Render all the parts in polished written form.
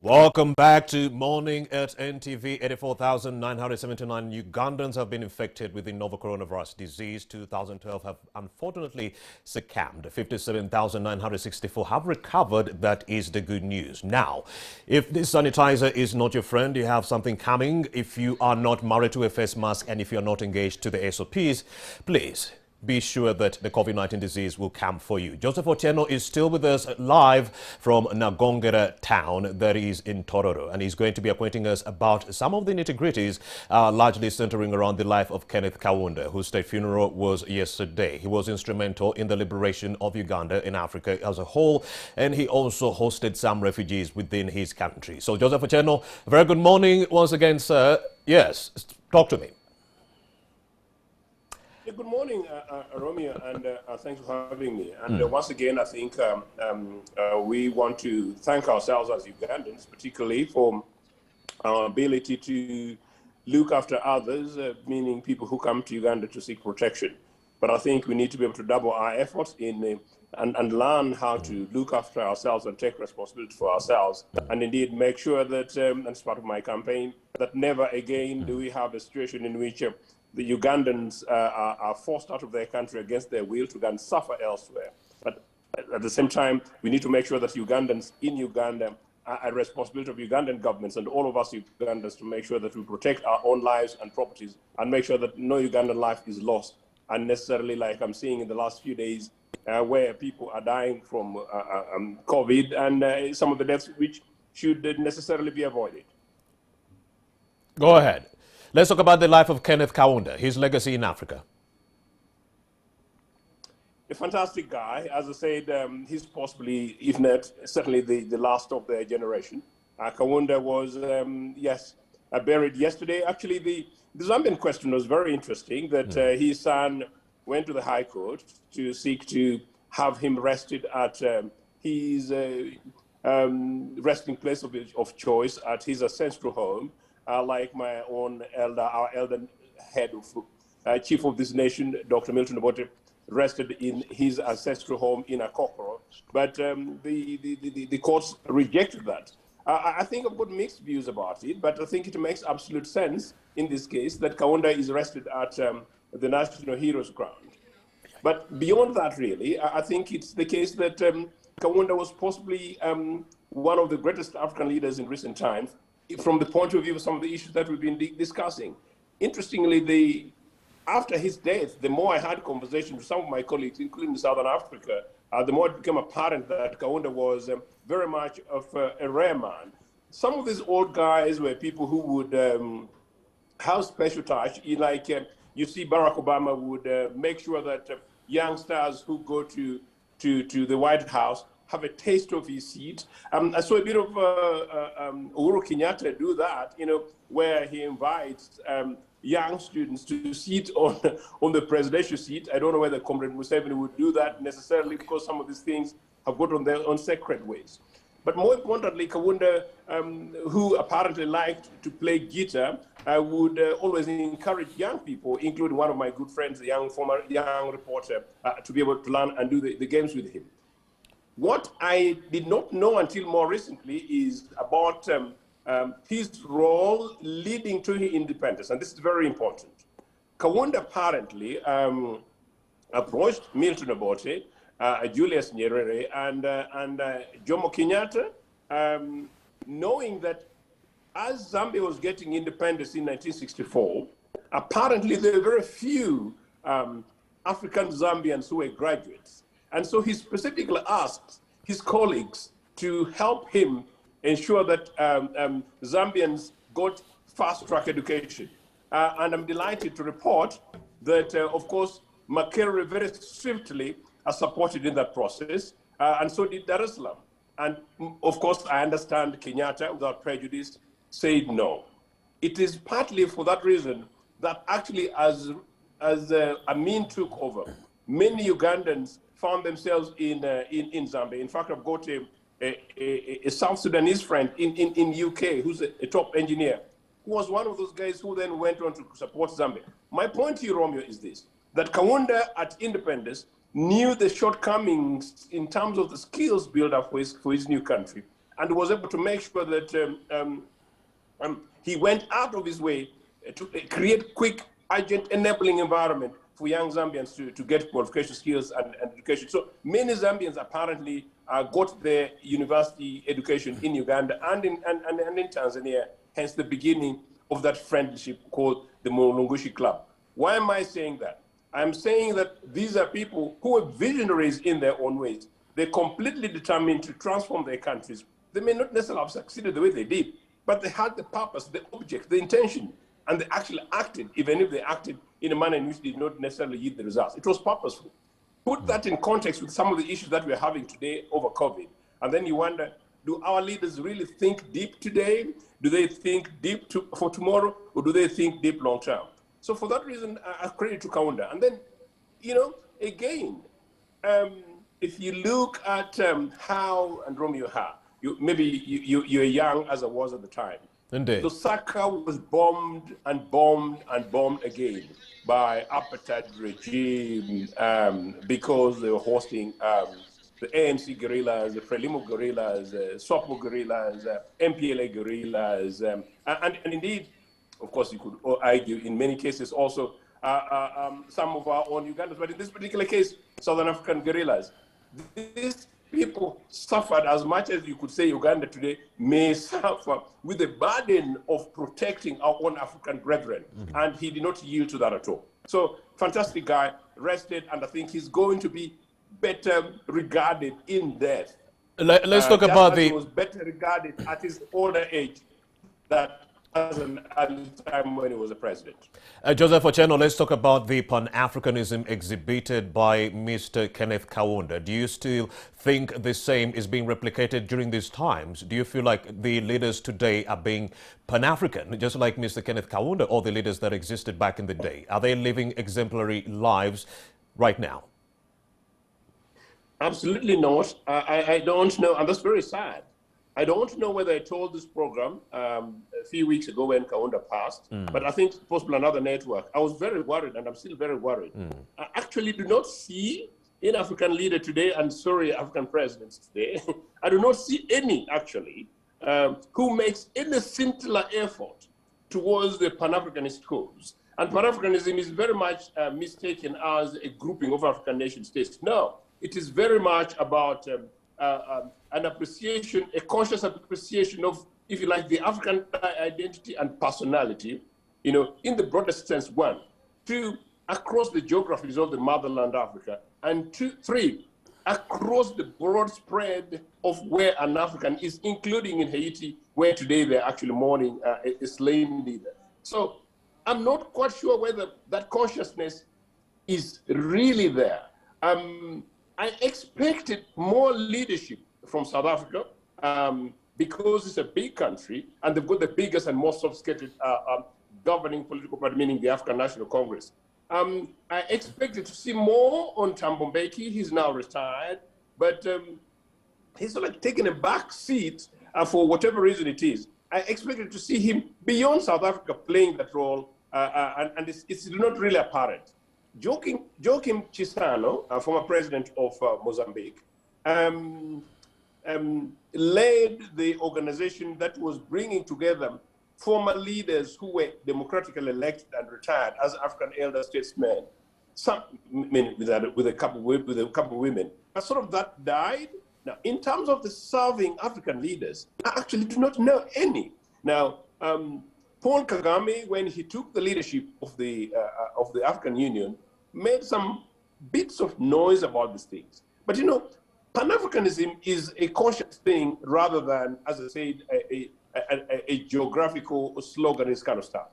Welcome back to Morning at NTV. 84,979 Ugandans have been infected with the novel coronavirus disease. 2,012 have unfortunately succumbed. 57,964 have recovered. That is the good news. Now, if this sanitizer is not your friend, you have something coming. If you are not married to a face mask and if you are not engaged to the SOPs, please be sure that the COVID-19 disease will come for you. Joseph Otieno is still with us live from Nagongera town that is in Tororo, and he's going to be acquainting us about some of the nitty-gritties, largely centering around the life of Kenneth Kaunda, whose state funeral was yesterday. He was instrumental in the liberation of Uganda in Africa as a whole, and he also hosted some refugees within his country. So Joseph Otieno, a very good morning once again, sir. Yes, talk to me. Yeah, good morning, Romeo, and thanks for having me. And once again, I think we want to thank ourselves as Ugandans, particularly for our ability to look after others, meaning people who come to Uganda to seek protection. But I think we need to be able to double our efforts in and learn how to look after ourselves and take responsibility for ourselves, and indeed make sure that, as part of my campaign, that never again do we have a situation in which the Ugandans are forced out of their country against their will to go and suffer elsewhere. But at the same time, we need to make sure that Ugandans in Uganda are a responsibility of Ugandan governments and all of us Ugandans to make sure that we protect our own lives and properties and make sure that no Ugandan life is lost unnecessarily, like I'm seeing in the last few days, where people are dying from COVID and some of the deaths which should necessarily be avoided. Go ahead. Let's talk about the life of Kenneth Kaunda, his legacy in Africa. A fantastic guy. As I said, he's possibly, if not certainly, the last of their generation. Kaunda was, yes, buried yesterday. Actually, the Zambian question was very interesting, that his son went to the High Court to seek to have him rested at his resting place of choice at his ancestral home. Like my own elder, our elder head of chief of this nation, Dr. Milton Obote, rested in his ancestral home in Akokoro. But the courts rejected that. I think I've got mixed views about it, but I think it makes absolute sense in this case that Kaunda is rested at the National Heroes Ground. But beyond that, really, I think it's the case that Kaunda was possibly one of the greatest African leaders in recent times, from the point of view of some of the issues that we've been discussing. Interestingly, after his death, the more I had conversations with some of my colleagues, including in Southern Africa, the more it became apparent that Kaunda was very much of a rare man. Some of these old guys were people who would have special touch. Like you see Barack Obama would make sure that youngsters who go to the White House have a taste of his seat. I saw a bit of Uhuru Kenyatta do that, where he invites young students to sit on the presidential seat. I don't know whether Comrade Museveni would do that necessarily, because some of these things have got on their own sacred ways. But more importantly, Kaunda, who apparently liked to play guitar, would always encourage young people, including one of my good friends, the former young reporter, to be able to learn and do the games with him. What I did not know until more recently is about his role leading to his independence, and this is very important. Kaunda apparently approached Milton Obote, Julius Nyerere, and Jomo Kenyatta, knowing that as Zambia was getting independence in 1964, apparently there were very few African Zambians who were graduates. And so he specifically asked his colleagues to help him ensure that Zambians got fast-track education. And I'm delighted to report that, of course, Makerere very swiftly supported in that process, and so did Dar es Salaam. And of course, I understand Kenyatta, without prejudice, said no. It is partly for that reason that actually as Amin took over, many Ugandans found themselves in Zambia. In fact, I've got a South Sudanese friend in UK who's a top engineer, who was one of those guys who then went on to support Zambia. My point to you, Romeo, is this, that Kaunda at independence knew the shortcomings in terms of the skills built up for his new country, and was able to make sure that he went out of his way to create quick, urgent, enabling environment for young Zambians to get qualification skills and education. So many Zambians apparently got their university education in Uganda and in Tanzania, hence the beginning of that friendship called the Mulungushi Club. Why am I saying that? I'm saying that these are people who are visionaries in their own ways. They're completely determined to transform their countries. They may not necessarily have succeeded the way they did, but they had the purpose, the object, the intention, and they actually acted, even if they acted in a manner in which did not necessarily yield the results. It was purposeful. Put that in context with some of the issues that we're having today over COVID, and then you wonder, do our leaders really think deep today? Do they think deep for tomorrow, or do they think deep long term? So for that reason, I credit to Kaunda. And then, you know, again, if you look at how, and Romeo, how, you're young as I was at the time. Indeed. Lusaka was bombed and bombed and bombed again by apartheid regime because they were hosting the ANC guerrillas, the Frelimo guerrillas, SWAPO guerrillas, MPLA guerrillas, and indeed, of course, you could argue in many cases also some of our own Ugandans, but in this particular case, Southern African guerrillas. These people suffered as much as you could say Uganda today may suffer with the burden of protecting our own African brethren. And he did not yield to that at all. So, fantastic guy, rested, and I think he's going to be better regarded in death. Let's talk about the... He was better regarded at his older age than at the time when he was a president. Joseph Ocheno, let's talk about the Pan-Africanism exhibited by Mr. Kenneth Kaunda. Do you still think the same is being replicated during these times? Do you feel like the leaders today are being Pan-African, just like Mr. Kenneth Kaunda or the leaders that existed back in the day? Are they living exemplary lives right now? Absolutely not. I don't know, and that's very sad. I don't know whether I told this program a few weeks ago when Kaunda passed, but I think possibly another network. I was very worried, and I'm still very worried. I actually do not see an African leader today, and sorry, African presidents today, I do not see any, actually, who makes any scintilla effort towards the Pan-Africanist cause. And Pan-Africanism is very much mistaken as a grouping of African nation states. No, it is very much about an appreciation, a conscious appreciation of, if you like, the African identity and personality, you know, in the broadest sense, one. Two, across the geographies of the motherland Africa. And three, across the broad spread of where an African is, including in Haiti, where today they're actually mourning a slain leader. So I'm not quite sure whether that consciousness is really there. I expected more leadership from South Africa because it's a big country and they've got the biggest and most sophisticated governing political party, meaning the African National Congress. I expected to see more on Thabo Mbeki. He's now retired, but he's sort of taken a back seat for whatever reason it is. I expected to see him beyond South Africa playing that role, and it's not really apparent. Joaquim Chissano, former president of Mozambique, led the organization that was bringing together former leaders who were democratically elected and retired as African elder statesmen, some men with a couple of women. But sort of that died. Now, in terms of the serving African leaders, I actually do not know any. Now, Paul Kagame, when he took the leadership of the African Union, made some bits of noise about these things. But you know, Pan-Africanism is a conscious thing rather than, as I said, a geographical slogan, this kind of stuff.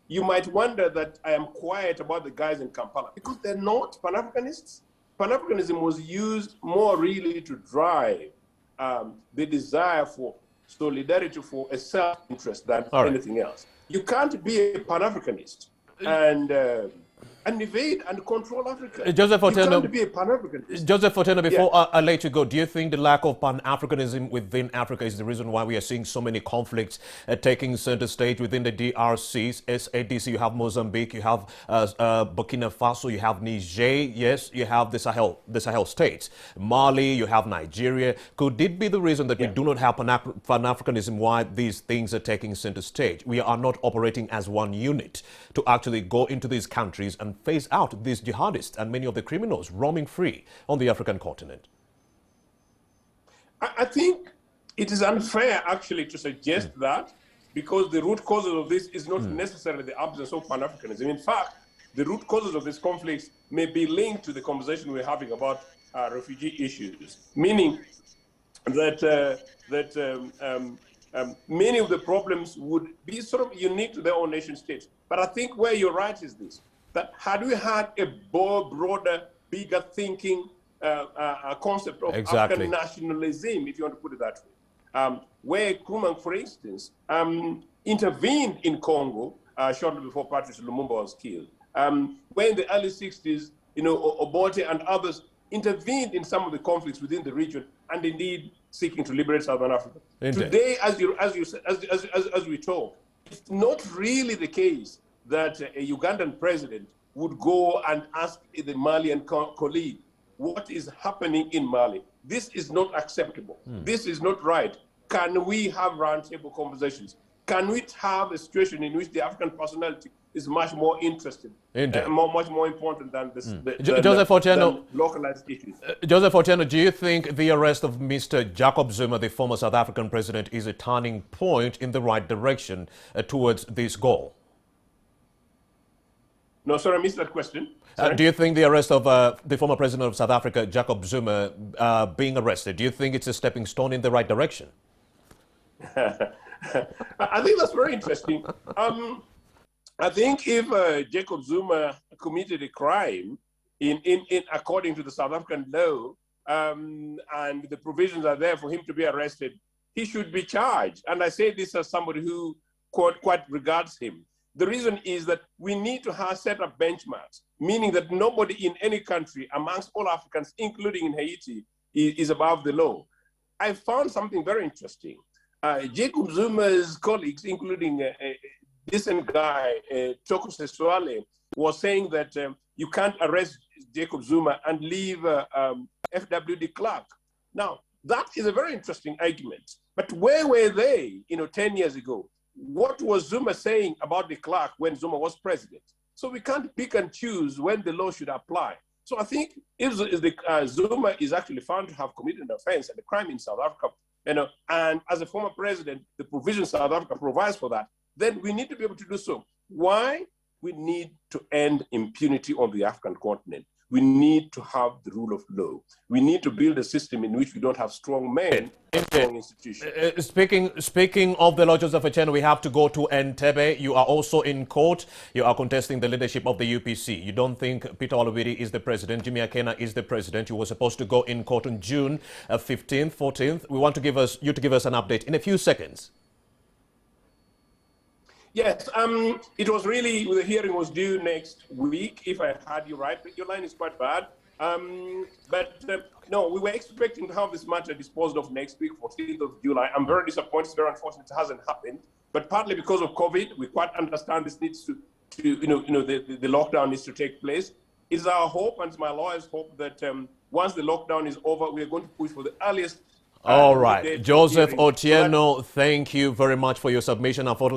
You might wonder that I am quiet about the guys in Kampala because they're not Pan-Africanists. Pan-Africanism was used more really to drive the desire for solidarity, for a self-interest than anything else. You can't be a Pan-Africanist and and invade and control Africa. Joseph You Otieno, can't be a Pan-Africanist. Joseph Otieno, before I let you go, do you think the lack of Pan-Africanism within Africa is the reason why we are seeing so many conflicts taking center stage within the DRCs, SADC? You have Mozambique, you have Burkina Faso, you have Niger, yes, you have the Sahel states, Mali, you have Nigeria. Could it be the reason that we do not have Pan-Africanism why these things are taking center stage? We are not operating as one unit to actually go into these countries and phase out these jihadists and many of the criminals roaming free on the African continent? I think it is unfair actually to suggest that, because the root causes of this is not necessarily the absence of Pan-Africanism. In fact, the root causes of these conflicts may be linked to the conversation we're having about refugee issues, meaning that many of the problems would be sort of unique to their own nation states. But I think where you're right is this, that had we had a broader, bigger thinking concept of African nationalism, if you want to put it that way, where Nkrumah, for instance, intervened in Congo shortly before Patrice Lumumba was killed, where in the early 60s, Obote and others intervened in some of the conflicts within the region, and indeed seeking to liberate Southern Africa. Indeed. Today, as we talk, it's not really the case that a Ugandan president would go and ask the Malian colleague, what is happening in Mali? This is not acceptable. This is not right. Can we have roundtable conversations? Can we have a situation in which the African personality is much more interested, much more important than this, Joseph Otieno, localized issues? Joseph Otieno, do you think the arrest of Mr. Jacob Zuma, the former South African president, is a turning point in the right direction towards this goal? No, sorry, I missed that question. Do you think the arrest of the former president of South Africa, Jacob Zuma, being arrested, do you think it's a stepping stone in the right direction? I think that's very interesting. I think if Jacob Zuma committed a crime in according to the South African law, and the provisions are there for him to be arrested, he should be charged. And I say this as somebody who quite regards him. The reason is that we need to set up benchmarks, meaning that nobody in any country amongst all Africans, including in Haiti, is above the law. I found something very interesting. Jacob Zuma's colleagues, including a decent guy, TAQKE Note, was saying that you can't arrest Jacob Zuma and leave FW de Klerk. Now, that is a very interesting argument. But where were they, 10 years ago? What was Zuma saying about de Klerk when Zuma was president? So we can't pick and choose when the law should apply. So I think if Zuma is actually found to have committed an offense and a crime in South Africa, and as a former president, the provision South Africa provides for that, then we need to be able to do so. Why? We need to end impunity on the African continent. We need to have the rule of law. We need to build a system in which we don't have strong men and strong institutions. Speaking of the law, Joseph Otieno, we have to go to Entebbe. You are also in court. You are contesting the leadership of the UPC. You don't think Peter Olubiri is the president, Jimmy Akena is the president. You were supposed to go in court on June 15th, 14th. We want to give you to give us an update in a few seconds. Yes, it was really, the hearing was due next week, if I heard you right, but your line is quite bad. No, we were expecting to have this matter disposed of next week, 14th of July. I'm very disappointed, it's very unfortunate it hasn't happened, but partly because of COVID, we quite understand this needs to the lockdown needs to take place. It's our hope, and it's my lawyer's hope, that once the lockdown is over, we are going to push for the earliest. All right, Joseph Otieno, thank you very much for your submission. Unfortunately,